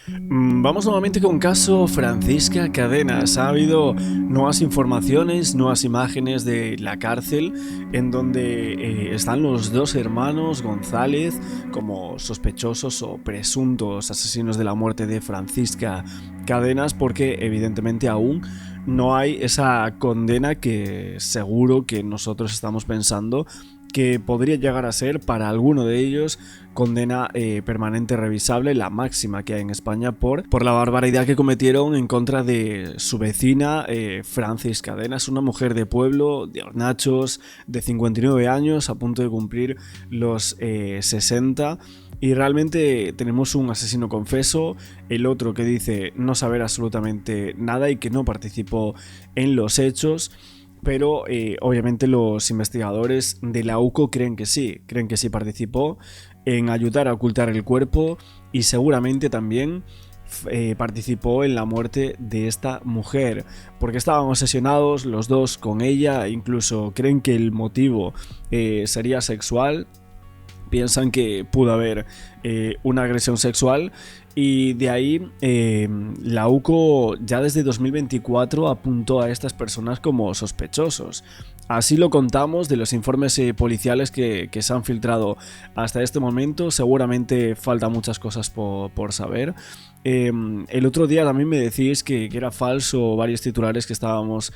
Vamos nuevamente con caso Francisca Cadenas. Ha habido nuevas informaciones, nuevas imágenes de la cárcel en donde están los dos hermanos González como sospechosos o presuntos asesinos de la muerte de Francisca Cadenas, porque evidentemente aún no hay esa condena que seguro que nosotros estamos pensando que podría llegar a ser para alguno de ellos condena permanente revisable, la máxima que hay en España por la barbaridad que cometieron en contra de su vecina Francis Cadenas, una mujer de pueblo, de Hornachos, de 59 años, a punto de cumplir los 60. Y realmente tenemos un asesino confeso, el otro que dice no saber absolutamente nada y que no participó en los hechos. Pero obviamente los investigadores de la UCO creen que sí participó en ayudar a ocultar el cuerpo y seguramente también participó en la muerte de esta mujer, porque estaban obsesionados los dos con ella, incluso creen que el motivo sería sexual. Piensan que pudo haber una agresión sexual y de ahí la UCO ya desde 2024 apuntó a estas personas como sospechosos. Así lo contamos de los informes policiales que se han filtrado hasta este momento. Seguramente faltan muchas cosas por saber. El otro día también me decís que era falso varios titulares que estábamos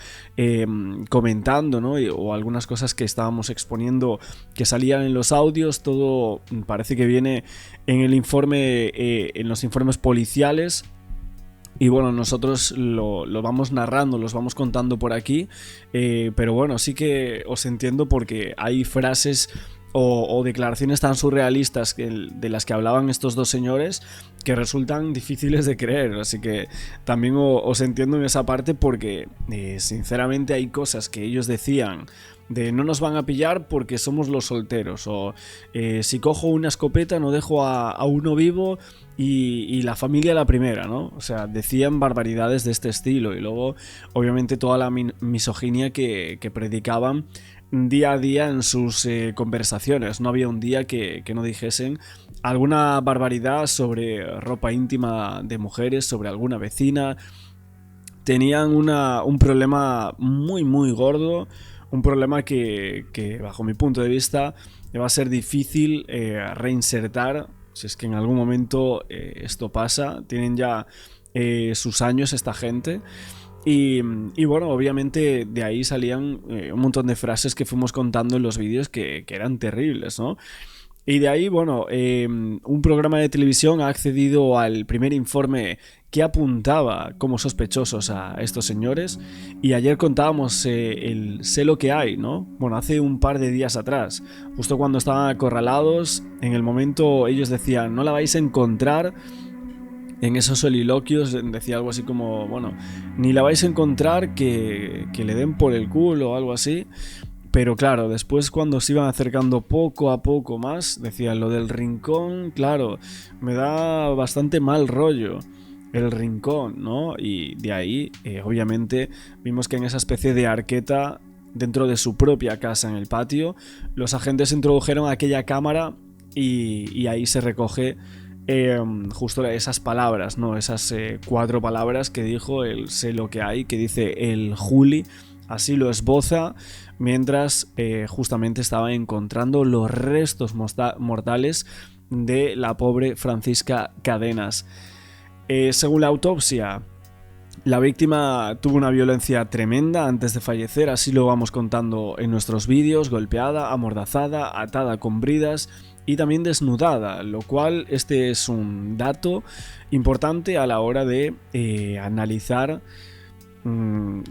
comentando, ¿no? O algunas cosas que estábamos exponiendo que salían en los audios. Todo parece que viene en el informe, en los informes policiales. Y bueno, nosotros lo vamos narrando, los vamos contando por aquí, pero bueno, sí que os entiendo porque hay frases o declaraciones tan surrealistas de las que hablaban estos dos señores que resultan difíciles de creer, así que también os entiendo en esa parte porque sinceramente hay cosas que ellos decían de no nos van a pillar porque somos los solteros, o si cojo una escopeta no dejo a uno vivo y la familia la primera, ¿no? O sea, decían barbaridades de este estilo y luego obviamente toda la misoginia que predicaban día a día en sus conversaciones. No había un día que no dijesen alguna barbaridad sobre ropa íntima de mujeres, sobre alguna vecina. Tenían un problema muy muy gordo, un problema que bajo mi punto de vista va a ser difícil reinsertar si es que en algún momento esto pasa. Tienen ya sus años esta gente. Y bueno, obviamente de ahí salían un montón de frases que fuimos contando en los vídeos que eran terribles, ¿no? Y de ahí, bueno, un programa de televisión ha accedido al primer informe que apuntaba como sospechosos a estos señores. Y ayer contábamos el sé lo que hay, ¿no? Bueno, hace un par de días atrás, justo cuando estaban acorralados, en el momento ellos decían, no la vais a encontrar. En esos soliloquios decía algo así como, bueno, ni la vais a encontrar que le den por el culo o algo así. Pero claro, después cuando se iban acercando poco a poco más, decían lo del rincón, claro, me da bastante mal rollo el rincón, ¿no? Y de ahí, obviamente, vimos que en esa especie de arqueta, dentro de su propia casa en el patio, los agentes introdujeron aquella cámara y ahí se recoge justo esas palabras, ¿no? Esas 4 palabras que dijo el sé lo que hay, que dice el Juli, así lo esboza, mientras justamente estaba encontrando los restos mortales de la pobre Francisca Cadenas. Según la autopsia, la víctima tuvo una violencia tremenda antes de fallecer, así lo vamos contando en nuestros vídeos, golpeada, amordazada, atada con bridas y también desnudada, lo cual este es un dato importante a la hora de analizar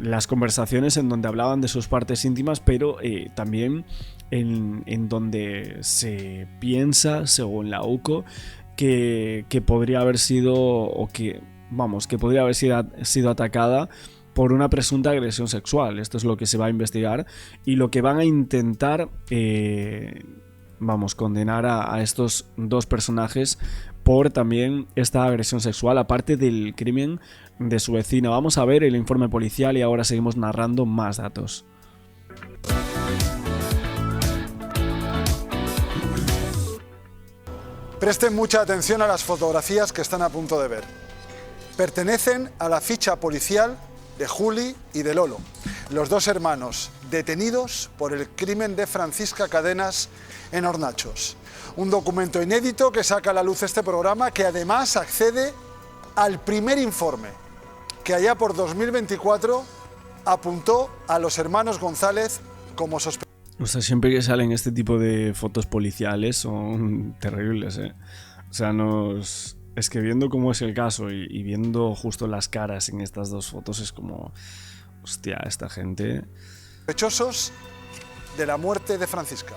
las conversaciones en donde hablaban de sus partes íntimas, pero también en donde se piensa, según la UCO, que podría haber sido, o que, vamos, que podría haber sido atacada por una presunta agresión sexual. Esto es lo que se va a investigar y lo que van a intentar condenar a estos dos personajes por también esta agresión sexual, aparte del crimen de su vecina. Vamos a ver el informe policial y ahora seguimos narrando más datos. Presten mucha atención a las fotografías que están a punto de ver. pertenecen a la ficha policial de Juli y de Lolo, los dos hermanos detenidos por el crimen de Francisca Cadenas en Hornachos. Un documento inédito que saca a la luz este programa, que además accede al primer informe que allá por 2024 apuntó a los hermanos González como sospechosos. O sea, siempre que salen este tipo de fotos policiales son terribles, ¿eh? O sea, es que viendo cómo es el caso y viendo justo las caras en estas dos fotos es como... Hostia, esta gente... Sospechosos de la muerte de Francisca.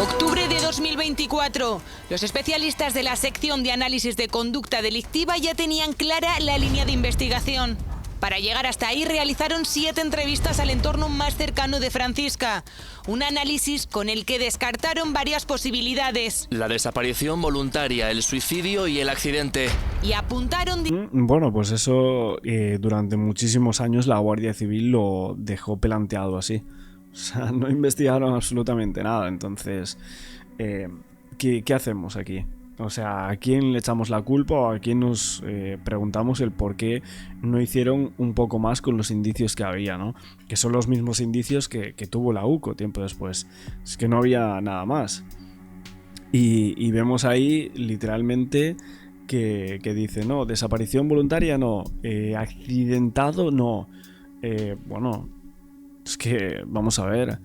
Octubre de 2024. Los especialistas de la sección de análisis de conducta delictiva ya tenían clara la línea de investigación. Para llegar hasta ahí realizaron 7 entrevistas al entorno más cercano de Francisca. Un análisis con el que descartaron varias posibilidades. La desaparición voluntaria, el suicidio y el accidente. Y apuntaron... Bueno, pues eso durante muchísimos años la Guardia Civil lo dejó planteado así. O sea, no investigaron absolutamente nada. Entonces, ¿qué hacemos aquí? O sea, ¿a quién le echamos la culpa o a quién nos preguntamos el por qué no hicieron un poco más con los indicios que había, ¿no? Que son los mismos indicios que tuvo la UCO tiempo después. Es que no había nada más. Y vemos ahí literalmente que dice, no, desaparición voluntaria no, accidentado no. Bueno, es que vamos a ver...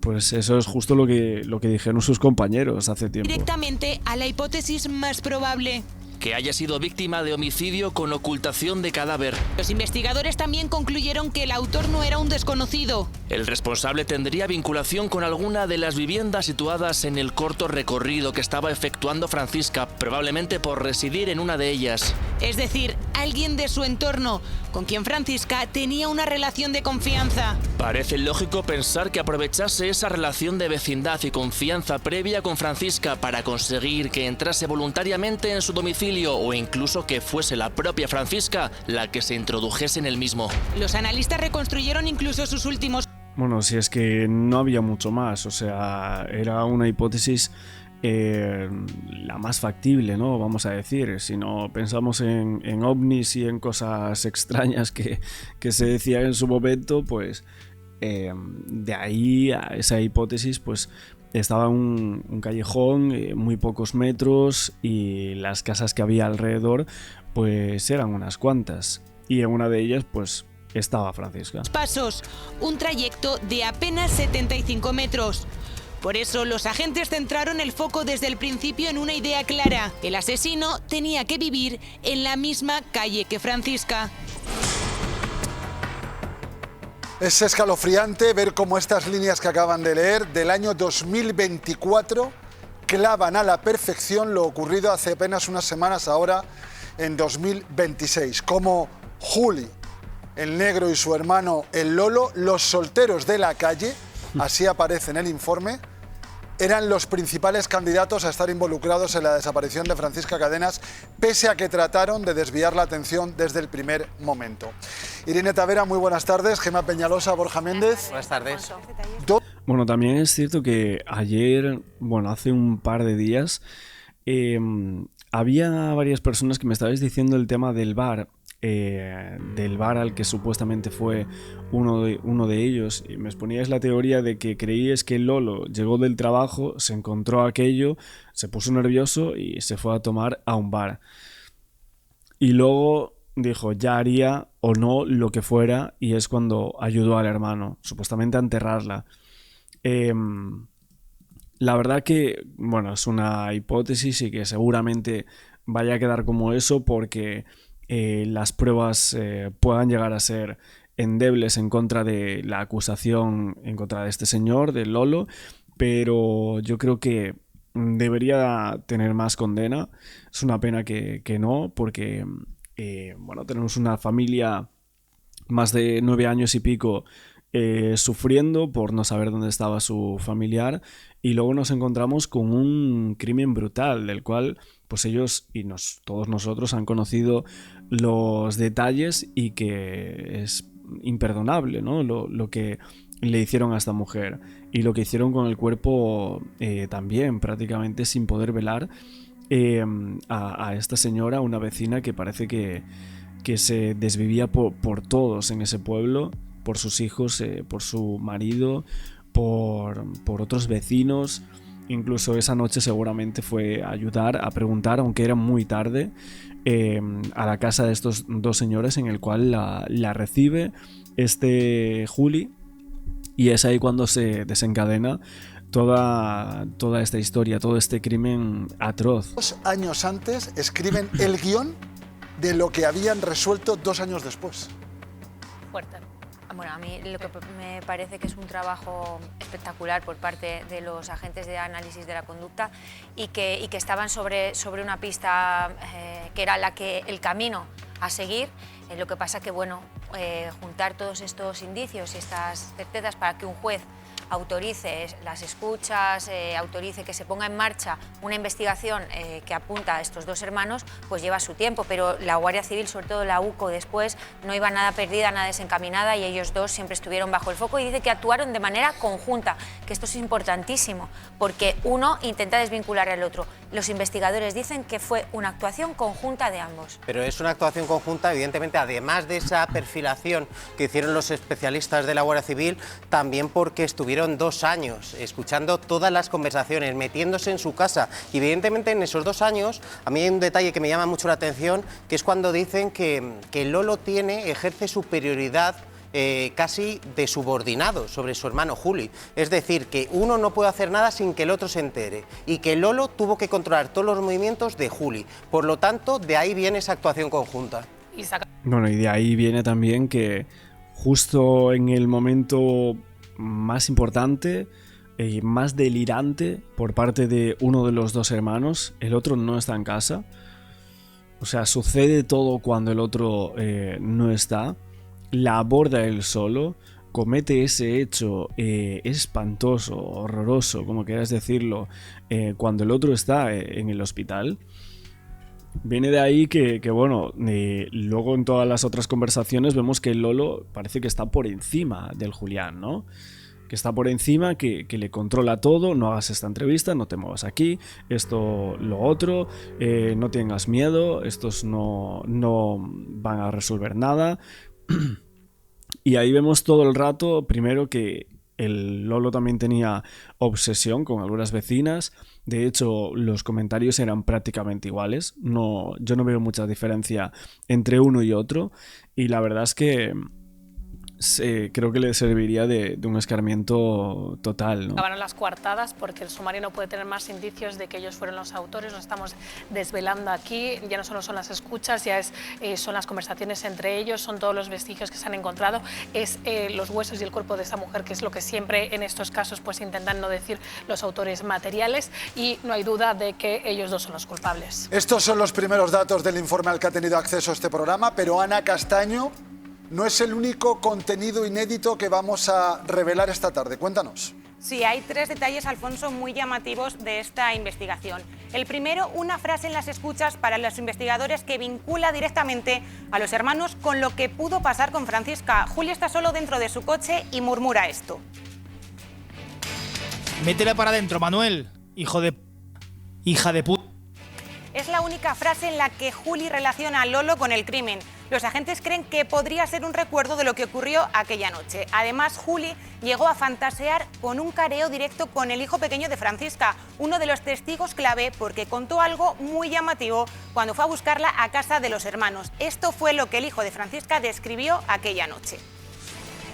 Pues eso es justo lo que dijeron sus compañeros hace tiempo. Directamente a la hipótesis más probable. Que haya sido víctima de homicidio con ocultación de cadáver. Los investigadores también concluyeron que el autor no era un desconocido. El responsable tendría vinculación con alguna de las viviendas situadas en el corto recorrido que estaba efectuando Francisca, probablemente por residir en una de ellas. Es decir, alguien de su entorno, con quien Francisca tenía una relación de confianza. Parece lógico pensar que aprovechase esa relación de vecindad y confianza previa con Francisca para conseguir que entrase voluntariamente en su domicilio o incluso que fuese la propia Francisca la que se introdujese en el mismo. Los analistas reconstruyeron incluso sus últimos... Bueno, si es que no había mucho más, o sea, era una hipótesis la más factible, ¿no? Vamos a decir, si no pensamos en ovnis y en cosas extrañas que se decían en su momento, pues de ahí a esa hipótesis, pues estaba un callejón, muy pocos metros, y las casas que había alrededor pues eran unas cuantas, y en una de ellas pues estaba Francisca. Pasos, un trayecto de apenas 75 metros. Por eso los agentes centraron el foco desde el principio en una idea clara. El asesino tenía que vivir en la misma calle que Francisca. Es escalofriante ver cómo estas líneas que acaban de leer del año 2024 clavan a la perfección lo ocurrido hace apenas unas semanas ahora en 2026. Como Juli, el negro, y su hermano el Lolo, los solteros de la calle, así aparece en el informe, eran los principales candidatos a estar involucrados en la desaparición de Francisca Cadenas, pese a que trataron de desviar la atención desde el primer momento. Irene Tavera, muy buenas tardes. Gemma Peñalosa, Borja Méndez. Buenas tardes. Bueno, también es cierto que ayer, bueno, hace un par de días, había varias personas que me estabais diciendo el tema del bar al que supuestamente fue uno de ellos, y me exponíais la teoría de que creíais que Lolo llegó del trabajo, se encontró aquello, se puso nervioso y se fue a tomar a un bar, y luego dijo ya haría o no lo que fuera, y es cuando ayudó al hermano supuestamente a enterrarla. La verdad que, bueno, es una hipótesis y que seguramente vaya a quedar como eso, porque las pruebas puedan llegar a ser endebles en contra de la acusación en contra de este señor, de Lolo, pero yo creo que debería tener más condena. Es una pena que no, porque bueno, tenemos una familia más de 9 años y pico sufriendo por no saber dónde estaba su familiar, y luego nos encontramos con un crimen brutal del cual pues ellos y todos nosotros han conocido los detalles, y que es imperdonable, ¿no? Lo que le hicieron a esta mujer y lo que hicieron con el cuerpo también, prácticamente sin poder velar. a esta señora, una vecina que parece que se desvivía por todos en ese pueblo, por sus hijos, por su marido, por otros vecinos. Incluso esa noche seguramente fue a ayudar, a preguntar, aunque era muy tarde, a la casa de estos dos señores, en el cual la recibe Juli, y es ahí cuando se desencadena toda esta historia, todo este crimen atroz. 2 años antes escriben el guión de lo que habían resuelto 2 años después. Fuerte. Bueno, a mí lo que me parece que es un trabajo espectacular por parte de los agentes de análisis de la conducta y que estaban sobre una pista que era el camino a seguir. Lo que pasa que, bueno, juntar todos estos indicios y estas certezas para que un juez autorice las escuchas, autorice que se ponga en marcha una investigación que apunta a estos dos hermanos, pues lleva su tiempo, pero la Guardia Civil, sobre todo la UCO después, no iba nada perdida, nada desencaminada, y ellos dos siempre estuvieron bajo el foco, y dice que actuaron de manera conjunta, que esto es importantísimo, porque uno intenta desvincular al otro. Los investigadores dicen que fue una actuación conjunta de ambos. Pero es una actuación conjunta, evidentemente, además de esa perfilación que hicieron los especialistas de la Guardia Civil, también porque estuvieron 2 años escuchando todas las conversaciones, metiéndose en su casa. Y evidentemente en esos 2 años, a mí hay un detalle que me llama mucho la atención, que es cuando dicen que Lolo ejerce superioridad casi de subordinado sobre su hermano Juli. Es decir, que uno no puede hacer nada sin que el otro se entere, y que Lolo tuvo que controlar todos los movimientos de Juli. Por lo tanto, de ahí viene esa actuación conjunta. Bueno, y de ahí viene también que justo en el momento más importante y más delirante por parte de uno de los dos hermanos, el otro no está en casa. O sea, sucede todo cuando el otro no está. La aborda él solo, comete ese hecho espantoso, horroroso, como quieras decirlo, cuando el otro está en el hospital. Viene de ahí que bueno, luego en todas las otras conversaciones vemos que Lolo parece que está por encima del Julián, ¿no? Que está por encima, que le controla todo. No hagas esta entrevista, no te muevas aquí, esto, lo otro, no tengas miedo, estos no van a resolver nada. Y ahí vemos todo el rato, primero, que el Lolo también tenía obsesión con algunas vecinas. De hecho, los comentarios eran prácticamente iguales. Yo no veo mucha diferencia entre uno y otro. Y la verdad es que creo que le serviría de un escarmiento total, ¿no? Acabaron las coartadas porque el sumario no puede tener más indicios de que ellos fueron los autores. Lo estamos desvelando aquí. Ya no solo son las escuchas, ya son las conversaciones entre ellos, son todos los vestigios que se han encontrado, es los huesos y el cuerpo de esta mujer, que es lo que siempre en estos casos pues intentan no decir los autores materiales, y no hay duda de que ellos dos son los culpables. Estos son los primeros datos del informe al que ha tenido acceso este programa, pero Ana Castaño no es el único contenido inédito que vamos a revelar esta tarde. Cuéntanos. Sí, hay 3 detalles, Alfonso, muy llamativos de esta investigación. El primero, una frase en las escuchas para los investigadores que vincula directamente a los hermanos con lo que pudo pasar con Francisca. Juli está solo dentro de su coche y murmura esto. Métela para adentro, Manuel, hija de puta. Es la única frase en la que Juli relaciona a Lolo con el crimen. Los agentes creen que podría ser un recuerdo de lo que ocurrió aquella noche. Además, Juli llegó a fantasear con un careo directo con el hijo pequeño de Francisca, uno de los testigos clave, porque contó algo muy llamativo cuando fue a buscarla a casa de los hermanos. Esto fue lo que el hijo de Francisca describió aquella noche.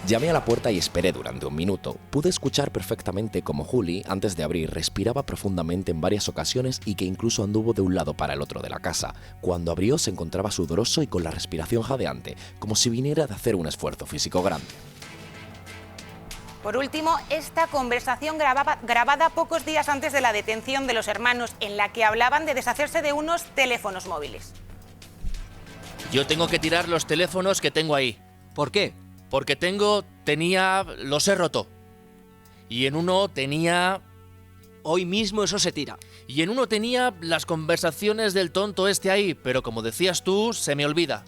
Llamé a la puerta y esperé durante 1 minuto. Pude escuchar perfectamente cómo Juli, antes de abrir, respiraba profundamente en varias ocasiones y que incluso anduvo de un lado para el otro de la casa. Cuando abrió se encontraba sudoroso y con la respiración jadeante, como si viniera de hacer un esfuerzo físico grande. Por último, esta conversación grabada pocos días antes de la detención de los hermanos, en la que hablaban de deshacerse de unos teléfonos móviles. Yo tengo que tirar los teléfonos que tengo ahí. ¿Por qué? Porque los he roto. Y en uno tenía... Hoy mismo eso se tira. Y en uno tenía las conversaciones del tonto este ahí, pero como decías tú, se me olvida.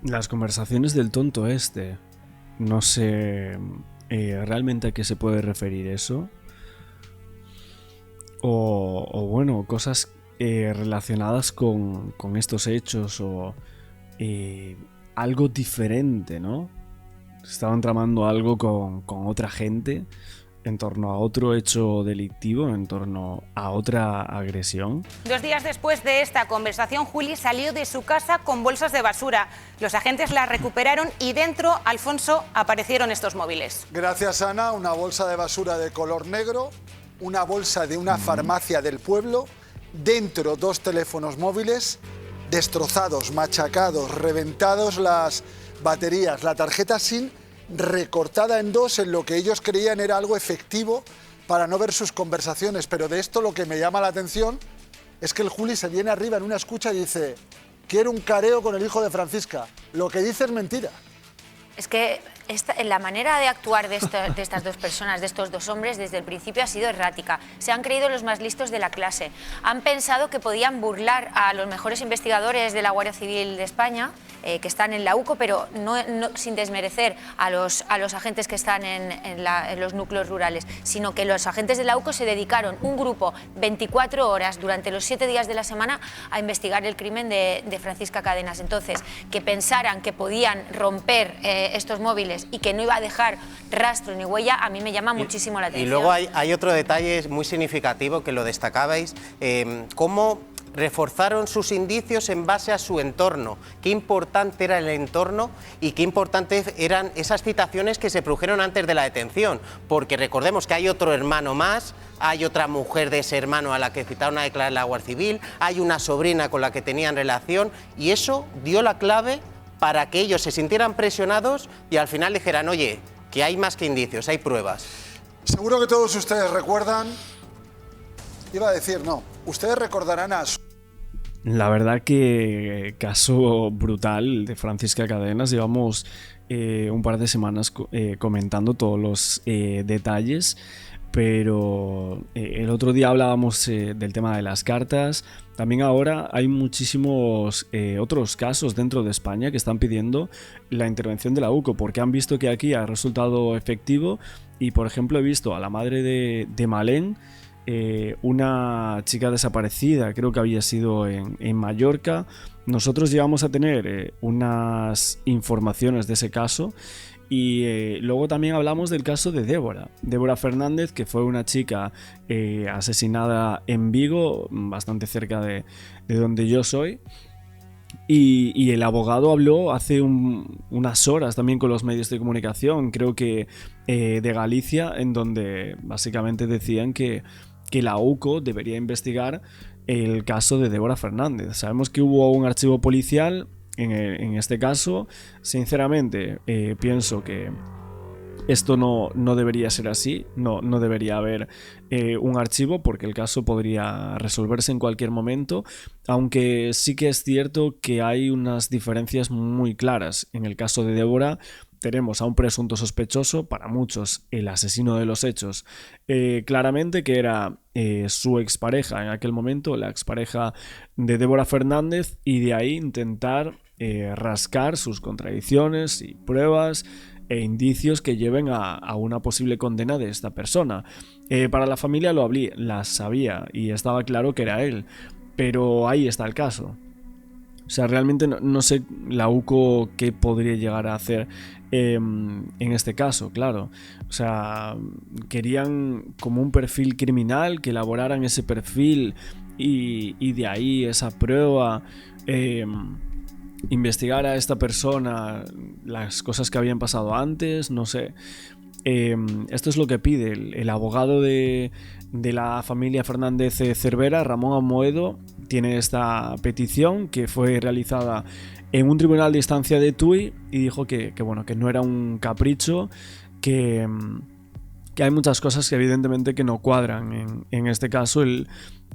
Las conversaciones del tonto este. No sé realmente a qué se puede referir eso. o bueno, cosas relacionadas con estos hechos o algo diferente, ¿no? Estaban tramando algo con otra gente en torno a otro hecho delictivo, en torno a otra agresión. 2 días después de esta conversación, Juli salió de su casa con bolsas de basura. Los agentes las recuperaron y dentro, Alfonso, aparecieron estos móviles. Gracias, Ana. Una bolsa de basura de color negro, una bolsa de una farmacia del pueblo, dentro 2 teléfonos móviles, destrozados, machacados, reventados las baterías, la tarjeta SIM recortada en 2 en lo que ellos creían era algo efectivo para no ver sus conversaciones. Pero de esto lo que me llama la atención es que el Juli se viene arriba en una escucha y dice: quiero un careo con el hijo de Francisca. Lo que dice es mentira. Es que la manera de actuar de estas 2 personas, de estos 2 hombres, desde el principio ha sido errática. Se han creído los más listos de la clase. Han pensado que podían burlar a los mejores investigadores de la Guardia Civil de España, que están en la UCO, pero no sin desmerecer a los agentes que están en los núcleos rurales, sino que los agentes de la UCO se dedicaron un grupo 24 horas durante los 7 días de la semana a investigar el crimen de Francisca Cadenas. Entonces, que pensaran que podían romper estos móviles y que no iba a dejar rastro ni huella, a mí me llama muchísimo la atención. Y luego hay otro detalle muy significativo que lo destacabais, cómo reforzaron sus indicios en base a su entorno. Qué importante era el entorno y qué importantes eran esas citaciones que se produjeron antes de la detención, porque recordemos que hay otro hermano más, hay otra mujer de ese hermano a la que citaron a declarar la Guardia Civil, hay una sobrina con la que tenían relación, y eso dio la clave para que ellos se sintieran presionados y al final dijeran: oye, que hay más que indicios, hay pruebas. Seguro que todos ustedes recuerdan, iba a decir no, ustedes recordarán a su... La verdad que caso brutal de Francisca Cadenas. Llevamos un par de semanas comentando todos los detalles, pero el otro día hablábamos del tema de las cartas. También ahora hay muchísimos otros casos dentro de España que están pidiendo la intervención de la UCO porque han visto que aquí ha resultado efectivo. Y por ejemplo he visto a la madre de Malén, una chica desaparecida, creo que había sido en Mallorca. Nosotros llegamos a tener unas informaciones de ese caso. Y luego también hablamos del caso de Débora Fernández, que fue una chica asesinada en Vigo, bastante cerca de donde yo soy. Y el abogado habló hace unas horas también con los medios de comunicación, creo que de Galicia, en donde básicamente decían que la UCO debería investigar el caso de Débora Fernández. Sabemos que hubo un archivo policial en este caso. Sinceramente, pienso que esto no debería ser así, no debería haber un archivo porque el caso podría resolverse en cualquier momento, aunque sí que es cierto que hay unas diferencias muy claras. En el caso de Débora tenemos a un presunto sospechoso, para muchos el asesino de los hechos, claramente, que era su expareja en aquel momento, la expareja de Débora Fernández, y de ahí intentar rascar sus contradicciones y pruebas e indicios que lleven a una posible condena de esta persona. Para la familia la sabía y estaba claro que era él, pero ahí está el caso. O sea, realmente no sé la UCO qué podría llegar a hacer en este caso, claro. O sea, querían como un perfil criminal, que elaboraran ese perfil y de ahí esa prueba, investigar a esta persona, las cosas que habían pasado antes, no sé. Esto es lo que pide el abogado de la familia Fernández Cervera, Ramón Amoedo. Tiene esta petición que fue realizada en un tribunal de instancia de Tui y dijo que no era un capricho, que hay muchas cosas que evidentemente que no cuadran en este caso.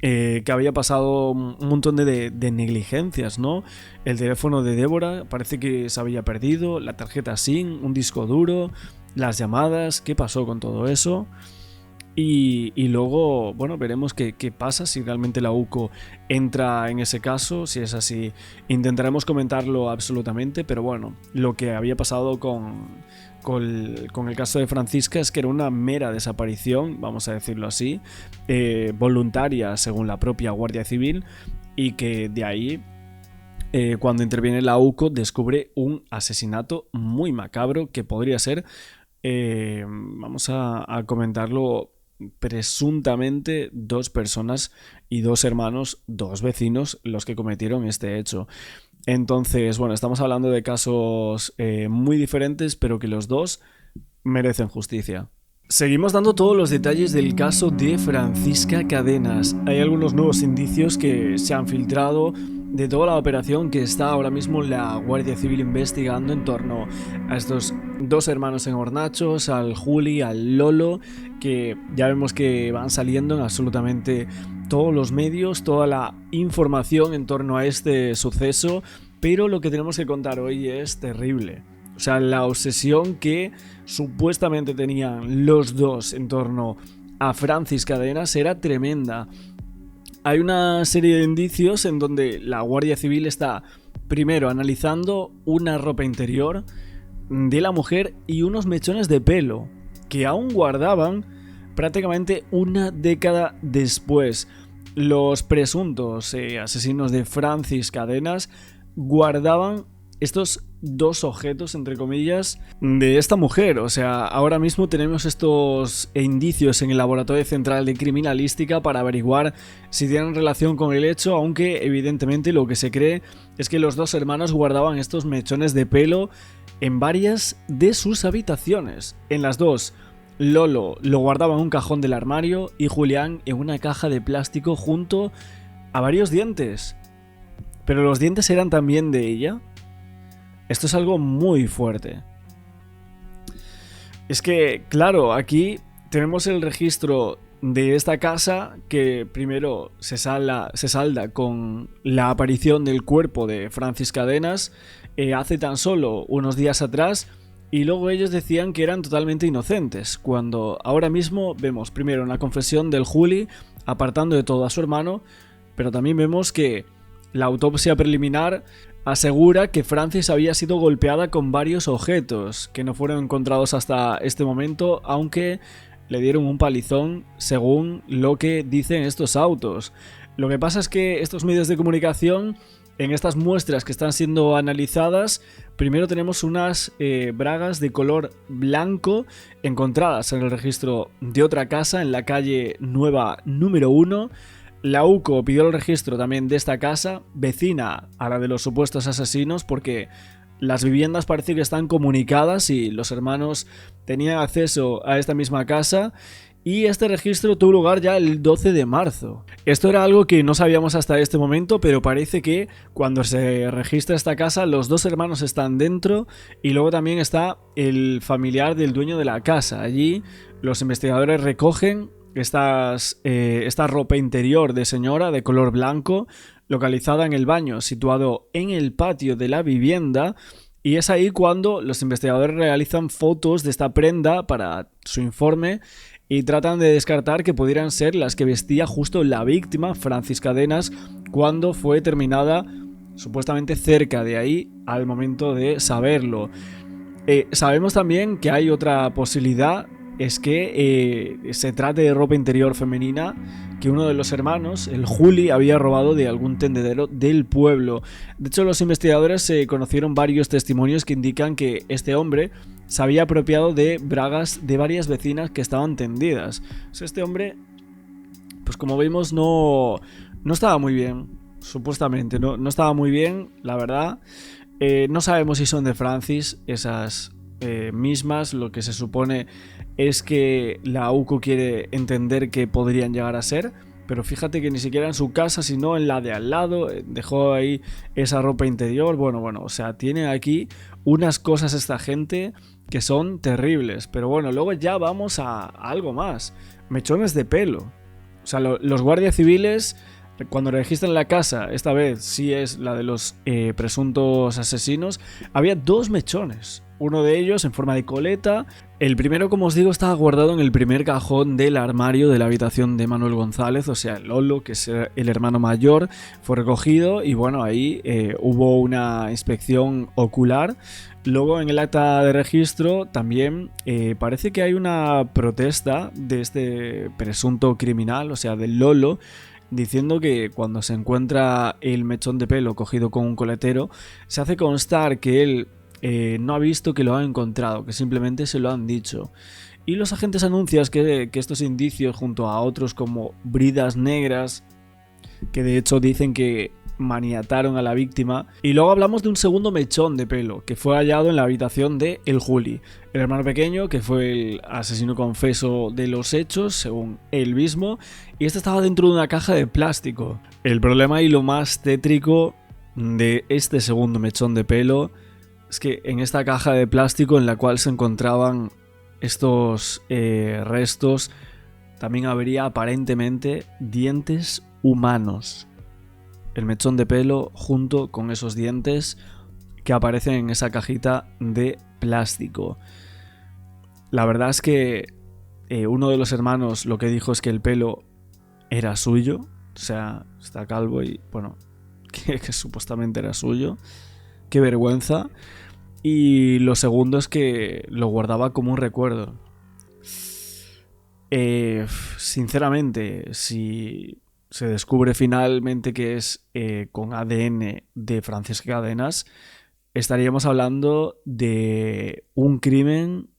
Que había pasado un montón de negligencias, ¿no? El teléfono de Débora parece que se había perdido, la tarjeta SIM, un disco duro, las llamadas, ¿qué pasó con todo eso? Y luego, bueno, veremos qué pasa, si realmente la UCO entra en ese caso. Si es así, intentaremos comentarlo absolutamente, pero bueno, lo que había pasado con el caso de Francisca es que era una mera desaparición, vamos a decirlo así, voluntaria según la propia Guardia Civil, y que de ahí, cuando interviene la UCO, descubre un asesinato muy macabro que podría ser, vamos a comentarlo, presuntamente 2 personas y 2 hermanos, 2 vecinos, los que cometieron este hecho. Entonces, bueno, estamos hablando de casos muy diferentes, pero que los 2 merecen justicia. Seguimos dando todos los detalles del caso de Francisca Cadenas. Hay algunos nuevos indicios que se han filtrado de toda la operación que está ahora mismo la Guardia Civil investigando en torno a estos 2 hermanos en Hornachos, al Juli, al Lolo, que ya vemos que van saliendo en absolutamente todos los medios, toda la información en torno a este suceso, pero lo que tenemos que contar hoy es terrible. O sea, la obsesión que supuestamente tenían los 2 en torno a Francis Cadenas era tremenda. Hay una serie de indicios en donde la Guardia Civil está primero analizando una ropa interior de la mujer y unos mechones de pelo que aún guardaban prácticamente una década después. Los presuntos asesinos de Francis Cadenas guardaban estos 2 objetos, entre comillas, de esta mujer. O sea, ahora mismo tenemos estos indicios en el Laboratorio Central de Criminalística para averiguar si tienen relación con el hecho, aunque evidentemente lo que se cree es que los 2 hermanos guardaban estos mechones de pelo en varias de sus habitaciones. En las 2, Lolo lo guardaba en un cajón del armario y Julián en una caja de plástico junto a varios dientes. ¿Pero los dientes eran también de ella? Esto es algo muy fuerte. Es que, claro, aquí tenemos el registro de esta casa que primero se salda con la aparición del cuerpo de Francis Cadenas hace tan solo unos días atrás, y luego ellos decían que eran totalmente inocentes, cuando ahora mismo vemos primero una confesión del Juli apartando de todo a su hermano, pero también vemos que la autopsia preliminar asegura que Francis había sido golpeada con varios objetos que no fueron encontrados hasta este momento, aunque le dieron un palizón según lo que dicen estos autos. Lo que pasa es que estos medios de comunicación, en estas muestras que están siendo analizadas, primero tenemos unas bragas de color blanco encontradas en el registro de otra casa en la calle Nueva número 1. La UCO pidió el registro también de esta casa, vecina a la de los supuestos asesinos, porque las viviendas parece que están comunicadas y los hermanos tenían acceso a esta misma casa, y este registro tuvo lugar ya el 12 de marzo. Esto era algo que no sabíamos hasta este momento, pero parece que cuando se registra esta casa los 2 hermanos están dentro y luego también está el familiar del dueño de la casa. Allí los investigadores recogen esta ropa interior de señora de color blanco localizada en el baño situado en el patio de la vivienda, y es ahí cuando los investigadores realizan fotos de esta prenda para su informe y tratan de descartar que pudieran ser las que vestía justo la víctima, Francis Cadenas, cuando fue terminada supuestamente cerca de ahí al momento de saberlo. Sabemos también que hay otra posibilidad, es que se trate de ropa interior femenina que uno de los hermanos, el Juli, había robado de algún tendedero del pueblo. De hecho, los investigadores conocieron varios testimonios que indican que este hombre se había apropiado de bragas de varias vecinas que estaban tendidas. O sea, este hombre, pues como vimos, no estaba muy bien, supuestamente, no estaba muy bien, la verdad. No sabemos si son de Francis esas mismas. Lo que se supone es que la UCO quiere entender que podrían llegar a ser, pero fíjate que ni siquiera en su casa, sino en la de al lado, dejó ahí esa ropa interior. Bueno, o sea, tiene aquí unas cosas esta gente que son terribles. Pero bueno, luego ya vamos a algo más, mechones de pelo. O sea, los guardias civiles, cuando registran la casa, esta vez sí es la de los presuntos asesinos, había 2 mechones Uno de ellos en forma de coleta. El primero, como os digo, estaba guardado en el primer cajón del armario de la habitación de Manuel González, o sea, Lolo, que es el hermano mayor, fue recogido y bueno, ahí hubo una inspección ocular. Luego en el acta de registro también parece que hay una protesta de este presunto criminal, o sea, del Lolo, diciendo que cuando se encuentra el mechón de pelo cogido con un coletero, se hace constar que él no ha visto que lo ha encontrado, que simplemente se lo han dicho. Y los agentes anuncian que estos indicios, junto a otros como bridas negras, que de hecho dicen que maniataron a la víctima. Y luego hablamos de un segundo mechón de pelo que fue hallado en la habitación de el Juli, el hermano pequeño que fue el asesino confeso de los hechos, según él mismo, y este estaba dentro de una caja de plástico. El problema y lo más tétrico de este segundo mechón de pelo es que en esta caja de plástico en la cual se encontraban estos restos también habría aparentemente dientes humanos. El mechón de pelo junto con esos dientes que aparecen en esa cajita de plástico. La verdad es que uno de los hermanos lo que dijo es que el pelo era suyo, o sea, está calvo y bueno, que supuestamente era suyo. Qué vergüenza. Y lo segundo es que lo guardaba como un recuerdo. Sinceramente, si se descubre finalmente que es con ADN de Francisca Cadenas, estaríamos hablando de un crimen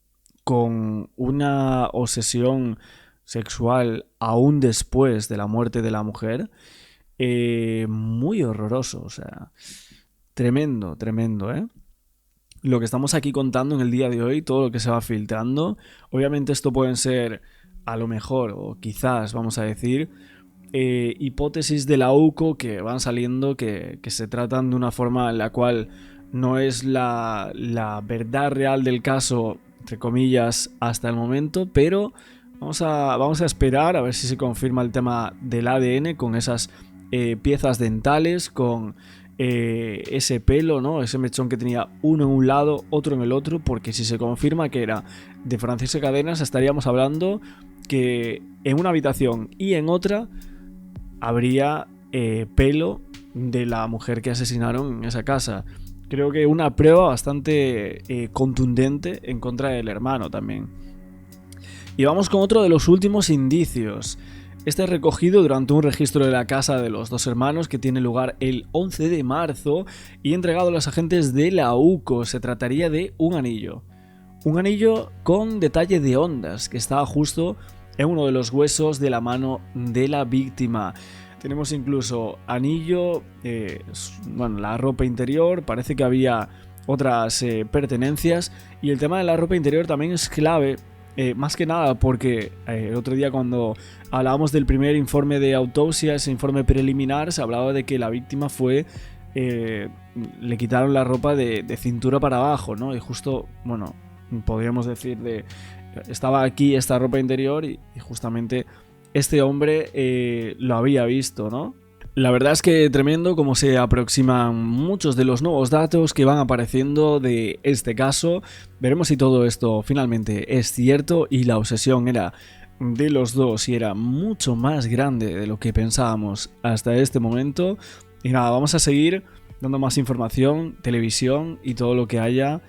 con una obsesión sexual aún después de la muerte de la mujer, muy horroroso, o sea, tremendo, ¿eh? Lo que estamos aquí contando en el día de hoy, todo lo que se va filtrando, obviamente esto pueden ser, a lo mejor, o quizás, vamos a decir, hipótesis de la UCO que van saliendo, que se tratan de una forma en la cual no es la verdad real del caso, entre comillas, hasta el momento, pero vamos a esperar a ver si se confirma el tema del ADN con esas piezas dentales, con ese pelo, ¿no? Ese mechón que tenía uno en un lado, otro en el otro, porque si se confirma que era de Francisca Cadenas, estaríamos hablando que en una habitación y en otra habría pelo de la mujer que asesinaron en esa casa. Creo que una prueba bastante contundente en contra del hermano también. Y vamos con otro de los últimos indicios. Este es recogido durante un registro de la casa de los dos hermanos que tiene lugar el 11 de marzo y entregado a los agentes de la UCO. Se trataría de un anillo. Un anillo con detalle de ondas que estaba justo en uno de los huesos de la mano de la víctima. Tenemos incluso anillo, la ropa interior, parece que había otras pertenencias. Y el tema de la ropa interior también es clave. Más que nada porque el otro día cuando hablábamos del primer informe de autopsia, ese informe preliminar, se hablaba de que la víctima fue... le quitaron la ropa de cintura para abajo, ¿no? Y justo, bueno, podríamos decir estaba aquí esta ropa interior y justamente este hombre lo había visto, ¿no? La verdad es que tremendo cómo se aproximan muchos de los nuevos datos que van apareciendo de este caso. Veremos si todo esto finalmente es cierto y la obsesión era de los dos y era mucho más grande de lo que pensábamos hasta este momento. Y nada, vamos a seguir dando más información, televisión y todo lo que haya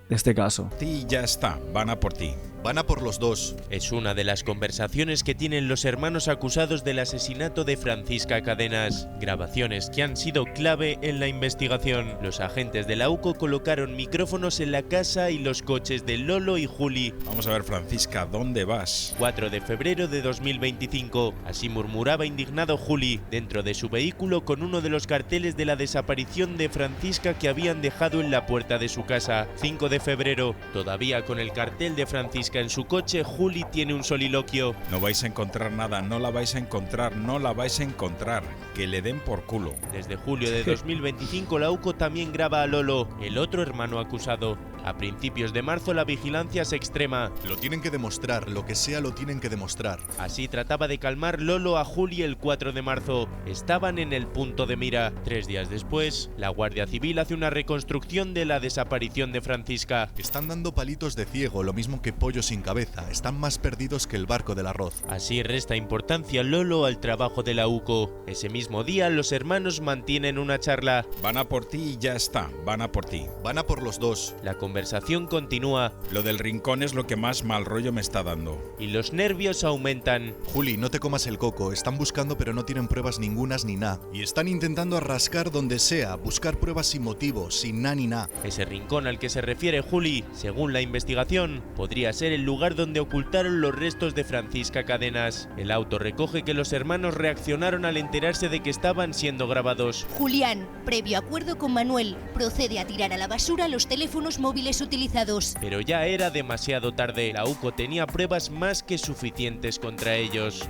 de este caso. Sí, ya está, van a por ti. Van a por los dos. Es una de las conversaciones que tienen los hermanos acusados del asesinato de Francisca Cadenas. Grabaciones que han sido clave en la investigación. Los agentes de la UCO colocaron micrófonos en la casa y los coches de Lolo y Juli. Vamos a ver, Francisca, ¿dónde vas? 4 de febrero de 2025. Así murmuraba indignado Juli, dentro de su vehículo con uno de los carteles de la desaparición de Francisca que habían dejado en la puerta de su casa. 5 de febrero. Todavía con el cartel de Francisca en su coche, Juli tiene un soliloquio. No vais a encontrar nada, no la vais a encontrar, no la vais a encontrar. Que le den por culo. Desde julio de 2025 la UCO también graba a Lolo, el otro hermano acusado. A principios de marzo la vigilancia se extrema. Lo tienen que demostrar, lo que sea lo tienen que demostrar. Así trataba de calmar Lolo a Juli el 4 de marzo. Estaban en el punto de mira. 3 días después, la Guardia Civil hace una reconstrucción de la desaparición de Francisca. Están dando palitos de ciego, lo mismo que pollo sin cabeza. Están más perdidos que el barco del arroz. Así resta importancia Lolo al trabajo de la UCO. Ese mismo día, los hermanos mantienen una charla. Van a por ti y ya está, van a por ti. Van a por los dos. La conversación continúa. Lo del rincón es lo que más mal rollo me está dando. Y los nervios aumentan. Juli, no te comas el coco. Están buscando pero no tienen pruebas ningunas ni nada. Y están intentando rascar donde sea, buscar pruebas sin motivo, sin na ni na. Ese rincón al que se refiere Juli, según la investigación, podría ser el lugar donde ocultaron los restos de Francisca Cadenas. El auto recoge que los hermanos reaccionaron al enterarse de que estaban siendo grabados. Julián, previo acuerdo con Manuel, procede a tirar a la basura los teléfonos móviles utilizados. Pero ya era demasiado tarde. La UCO tenía pruebas más que suficientes contra ellos.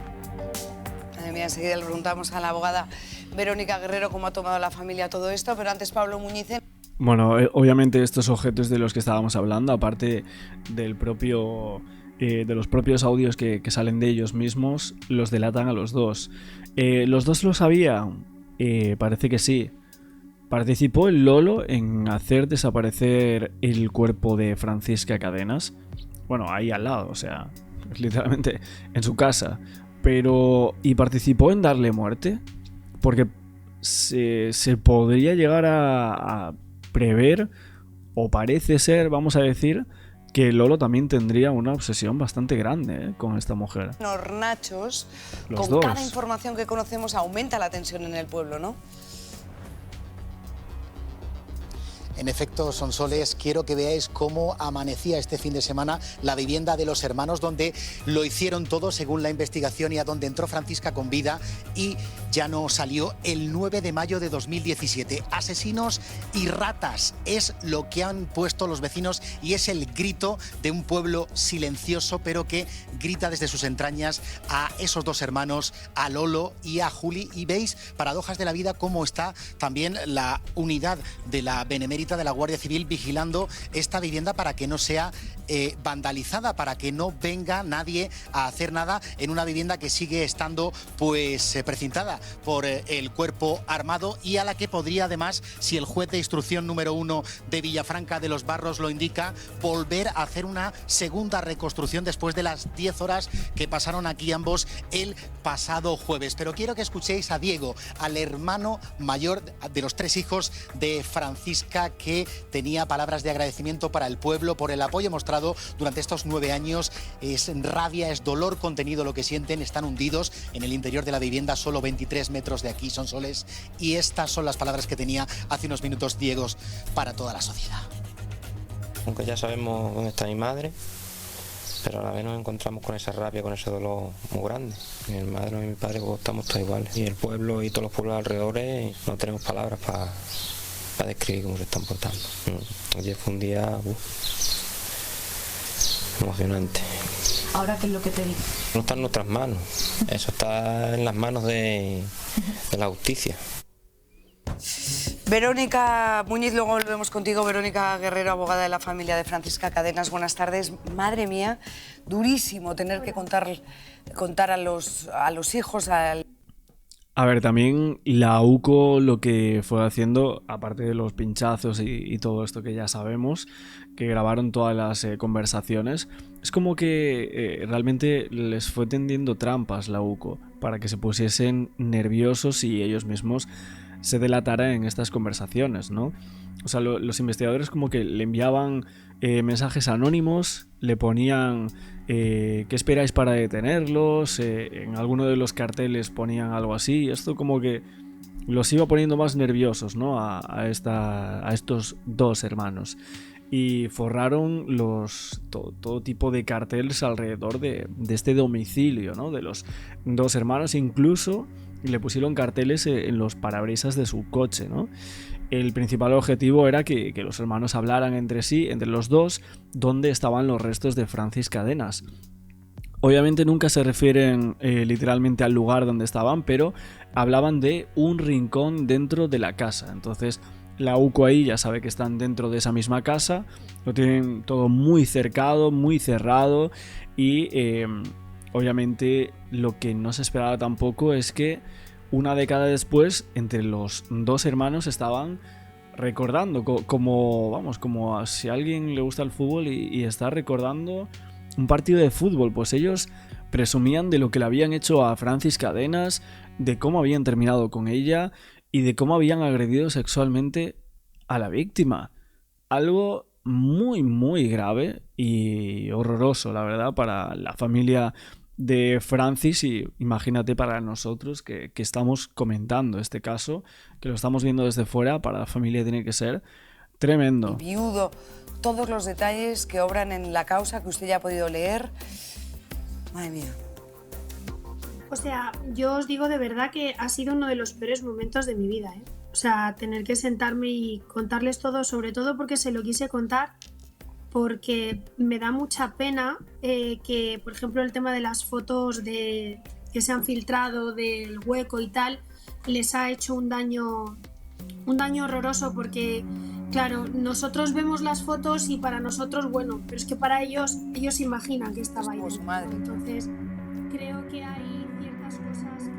Enseguida le preguntamos a la abogada Verónica Guerrero cómo ha tomado la familia todo esto, pero antes Pablo Muñiz. Bueno, obviamente estos objetos de los que estábamos hablando, aparte del propio, de los propios audios que salen de ellos mismos, los delatan a los dos. ¿Los dos lo sabían? Parece que sí. ¿Participó el Lolo en hacer desaparecer el cuerpo de Francisca Cadenas? Bueno, ahí al lado, o sea, literalmente en su casa. Pero, ¿y participó en darle muerte? Porque se podría llegar a prever, o parece ser, vamos a decir, que Lolo también tendría una obsesión bastante grande con esta mujer. Los hornachos, con dos. cada información que conocemos aumenta la tensión en el pueblo, ¿no? En efecto, Sonsoles, quiero que veáis cómo amanecía este fin de semana la vivienda de los hermanos, donde lo hicieron todo según la investigación y a donde entró Francisca con vida y ya no salió el 9 de mayo de 2017. Asesinos y ratas es lo que han puesto los vecinos y es el grito de un pueblo silencioso, pero que grita desde sus entrañas a esos dos hermanos, a Lolo y a Juli. Y veis, paradojas de la vida, cómo está también la unidad de la Benemérita de la Guardia Civil vigilando esta vivienda para que no sea vandalizada, para que no venga nadie a hacer nada en una vivienda que sigue estando pues precintada por el cuerpo armado y a la que podría además, si el juez de instrucción número 1 de Villafranca de los Barros lo indica, volver a hacer una segunda reconstrucción después de las 10 horas que pasaron aquí ambos el pasado jueves. Pero quiero que escuchéis a Diego, al hermano mayor de los 3 hijos de Francisca, que tenía palabras de agradecimiento para el pueblo por el apoyo mostrado durante estos 9 años. Es rabia, es dolor contenido lo que sienten, están hundidos en el interior de la vivienda, solo 23 metros de aquí, Sonsoles, y estas son las palabras que tenía hace unos minutos Diego para toda la sociedad. Aunque ya sabemos dónde está mi madre, pero a la vez nos encontramos con esa rabia, con ese dolor muy grande. Mi madre y mi padre pues, estamos todos iguales, y el pueblo y todos los pueblos alrededores no tenemos palabras para describir cómo se están portando. Ayer fue un día emocionante. ¿Ahora qué es lo que te digo? No está en nuestras manos, eso está en las manos de la justicia. Verónica Muñiz, luego volvemos contigo. Verónica Guerrero, abogada de la familia de Francisca Cadenas. Buenas tardes. Madre mía, durísimo tener que contar a los hijos, A ver, también la UCO lo que fue haciendo, aparte de los pinchazos y todo esto que ya sabemos, que grabaron todas las conversaciones, es como que realmente les fue tendiendo trampas la UCO para que se pusiesen nerviosos y ellos mismos se delataran en estas conversaciones, ¿no? O sea, los investigadores como que le enviaban mensajes anónimos, le ponían ¿qué esperáis para detenerlos? En alguno de los carteles ponían algo así. Esto como que los iba poniendo más nerviosos, ¿no? a estos dos hermanos. Y forraron todo tipo de carteles alrededor de este domicilio, ¿no? De los dos hermanos. Incluso le pusieron carteles en los parabrisas de su coche, ¿no? El principal objetivo era que los hermanos hablaran entre sí, entre los dos, dónde estaban los restos de Francis Cadenas. Obviamente nunca se refieren literalmente al lugar donde estaban, pero hablaban de un rincón dentro de la casa. Entonces la UCO ahí ya sabe que están dentro de esa misma casa, lo tienen todo muy cercado, muy cerrado y obviamente lo que no se esperaba tampoco es que una década después entre los dos hermanos estaban recordando, como si a alguien le gusta el fútbol y está recordando un partido de fútbol, pues ellos presumían de lo que le habían hecho a Francis Cadenas, de cómo habían terminado con ella y de cómo habían agredido sexualmente a la víctima. Algo muy, muy grave y horroroso, la verdad, para la familia de Francis y imagínate para nosotros que estamos comentando este caso, que lo estamos viendo desde fuera, para la familia tiene que ser tremendo. Viudo, todos los detalles que obran en la causa que usted ya ha podido leer. Madre mía. O sea, yo os digo de verdad que ha sido uno de los peores momentos de mi vida, ¿eh? O sea, tener que sentarme y contarles todo, sobre todo porque se lo quise contar, porque me da mucha pena que, por ejemplo, el tema de las fotos que se han filtrado del hueco y tal, les ha hecho un daño horroroso porque, claro, nosotros vemos las fotos y para nosotros, bueno, pero es que para ellos imaginan que estaba ahí. Entonces, creo que hay ciertas cosas